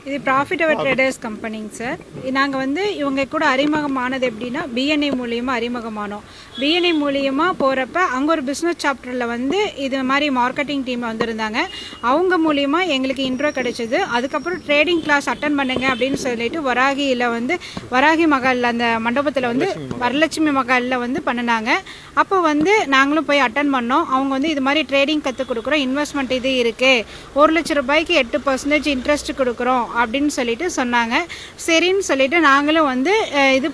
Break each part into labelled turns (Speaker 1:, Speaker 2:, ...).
Speaker 1: இது ப்ராஃபிட் அவர் traders கம்பெனிங்க sir. நாங்கள் வந்து இவங்க கூட அறிமுகமானது எப்படின்னா பிஎன்ஐ மூலியமாக அறிமுகமானோம். பிஎன்ஐ மூலியமாக போகிறப்ப அங்கே ஒரு பிஸ்னஸ் சாப்டரில் வந்து இது மாதிரி மார்க்கெட்டிங் டீம் வந்திருந்தாங்க. அவங்க மூலியமாக எங்களுக்கு இன்ட்ரோ கிடைச்சிது. அதுக்கப்புறம் ட்ரேடிங் கிளாஸ் அட்டன் பண்ணுங்க அப்படின்னு சொல்லிட்டு வராகி மகாலில் அந்த மண்டபத்தில் வந்து வரலட்சுமி மகாலில் வந்து பண்ணினாங்க. அப்போ வந்து நாங்களும் போய் அட்டன் பண்ணோம். அவங்க வந்து இது மாதிரி ட்ரேடிங் கற்றுக் கொடுக்குறோம், இன்வெஸ்ட்மெண்ட் இது இருக்குது, 1 லட்ச ரூபாய்க்கு 8% இன்ட்ரெஸ்ட் கொடுக்குறோம் அப்படின்னு சொல்லிட்டு சொன்னாங்க. சரின்னு சொல்லிட்டு நாங்களும் வந்து இது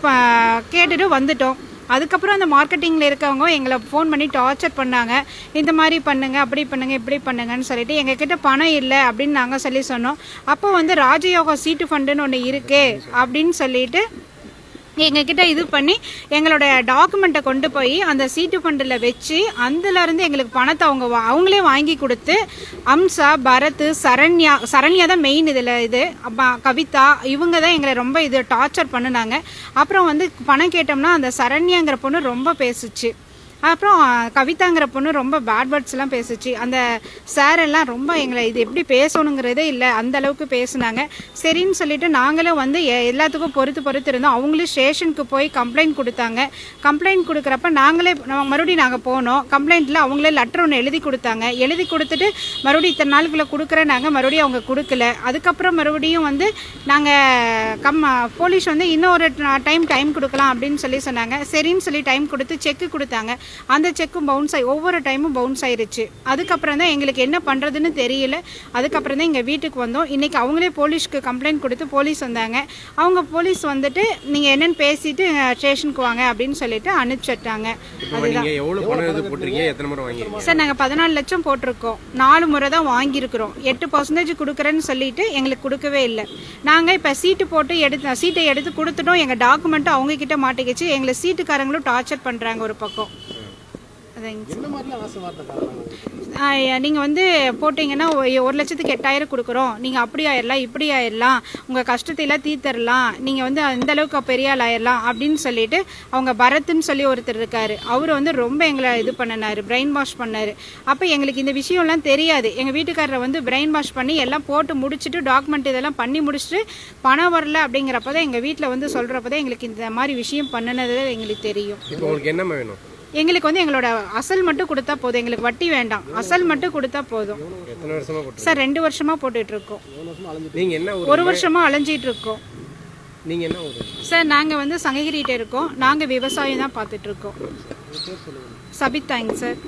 Speaker 1: கேட்டுட்டு வந்துட்டோம். அதுக்கப்புறம் அந்த மார்க்கெட்டிங்கில் இருக்கவங்க எங்களை ஃபோன் பண்ணி டார்ச்சர் பண்ணாங்க. இந்த மாதிரி பண்ணுங்க, அப்படி பண்ணுங்க, இப்படி பண்ணுங்கன்னு சொல்லிட்டு எங்ககிட்ட பணம் இல்லை அப்படின்னு நாங்கள் சொல்லி சொன்னோம். அப்போ வந்து ராஜயோகா சீட்டு ஃபண்டுன்னு ஒன்று இருக்கு அப்படின்னு சொல்லிட்டு எங்ககிட்ட இது பண்ணி எங்களோட டாக்குமெண்ட்டை கொண்டு போய் அந்த சீட்டு ஃபண்டில் வச்சு அதுலேருந்து எங்களுக்கு பணத்தை அவங்களே வாங்கி கொடுத்து அம்சா, பரத், சரண்யா தான் மெயின் இதில். கவிதா இவங்க தான் எங்களை ரொம்ப இது டார்ச்சர் பண்ணினாங்க. அப்புறம் வந்து பணம் கேட்டோம்னா அந்த சரண்யாங்கிற பொண்ணு ரொம்ப பேசுச்சு. அப்புறம் கவிதாங்கிற பொண்ணு ரொம்ப பேட் வேர்ட்ஸ்லாம் பேசுச்சு. அந்த சார் எல்லாம் ரொம்ப எங்களை இது எப்படி பேசணுங்கிறதே இல்லை, அந்த அளவுக்கு பேசுனாங்க. சரின்னு சொல்லிட்டு நாங்களும் வந்து எல்லாத்துக்கும் பொறுத்து இருந்தோம். அவங்களும் ஸ்டேஷனுக்கு போய் கம்ப்ளைண்ட் கொடுத்தாங்க. கம்ப்ளைண்ட் கொடுக்குறப்ப மறுபடியும் நாங்கள் போனோம். கம்ப்ளைண்ட்டில் அவங்களே லெட்டர் ஒன்று எழுதி கொடுத்தாங்க. எழுதி கொடுத்துட்டு மறுபடியும் இத்தனை நாளுக்குள்ளே கொடுக்குறேன் நாங்கள் மறுபடியும் அவங்க கொடுக்கல. அதுக்கப்புறம் மறுபடியும் வந்து நாங்கள் போலீஸ் வந்து இன்னொரு டைம் கொடுக்கலாம் அப்படின்னு சொல்லி சொன்னாங்க. சரின்னு சொல்லி டைம் கொடுத்து செக்கு கொடுத்தாங்க. அந்த செக்கும் பவுன்ஸ் ஆகி ஒவ்வொரு டைமும் பவுன்ஸ் ஆயிருச்சு. அதுக்கப்புறம் தான் எங்களுக்கு என்ன பண்ணுறதுன்னு தெரியல. அதுக்கப்புறம் தான் எங்கள் வீட்டுக்கு வந்தோம். இன்றைக்கி அவங்களே போலீஸ்க்கு கம்ப்ளைண்ட் கொடுத்து போலீஸ் வந்தாங்க. அவங்க போலீஸ் வந்துட்டு நீங்கள் என்னென்னு பேசிட்டு ஸ்டேஷனுக்கு வாங்க அப்படின்னு சொல்லிட்டு அனுப்பிச்சிட்டாங்க. சார் நாங்கள் 14 லட்சம் போட்டிருக்கோம். 4 முறை தான் வாங்கியிருக்கிறோம். 8% கொடுக்குறேன்னு சொல்லிட்டு எங்களுக்கு கொடுக்கவே இல்லை. நாங்கள் இப்போ சீட்டை எடுத்து கொடுத்துட்டோம். எங்கள் டாக்குமெண்ட்டும் அவங்க கிட்ட மாட்டிக்கிச்சு. எங்களை சீட்டுக்காரங்களும் டார்ச்சர் பண்ணுறாங்க ஒரு பக்கம். நீங்கள் வந்து போட்டிங்கன்னா 1 லட்சத்துக்கு 8,000 கொடுக்குறோம், நீங்கள் அப்படி ஆயிடலாம், இப்படி ஆயிடலாம், உங்கள் கஷ்டத்தையெல்லாம் தீர்த்தரலாம், நீங்கள் வந்து அந்த அளவுக்கு பெரிய ஆள் ஆயிடலாம் அப்படின்னு சொல்லிட்டு அவங்க பரத்ன்னு சொல்லி ஒருத்தர் இருக்காரு. அவர் வந்து ரொம்ப எங்களை இது பண்ணினார், பிரெயின் வாஷ் பண்ணார். அப்போ எங்களுக்கு இந்த விஷயம்லாம் தெரியாது. எங்கள் வீட்டுக்காரரை வந்து பிரெயின் வாஷ் பண்ணி எல்லாம் போட்டு முடிச்சுட்டு டாக்குமெண்ட் இதெல்லாம் பண்ணி முடிச்சுட்டு பணம் வரல அப்படிங்கிறப்ப தான் எங்கள் வீட்டில் வந்து சொல்கிறப்ப தான் எங்களுக்கு இந்த மாதிரி விஷயம் பண்ணினது எங்களுக்கு தெரியும்.
Speaker 2: என்ன வேணும்?
Speaker 1: எங்களுக்கு வந்து எங்களோட அசல் மட்டும் கொடுத்தா போதும், எங்களுக்கு வட்டி வேண்டாம், அசல் மட்டும் கொடுத்தா போதும். சார் 2 வருஷமா போட்டுட்டு இருக்கோம். 1 வருஷமா அலைஞ்சிட்டு இருக்கோம். சார் நாங்கள் வந்து சங்ககிரிட்ட இருக்கோம். நாங்கள் விவசாயம் தான் பார்த்துட்டு இருக்கோம். சபிதாங்க சார்.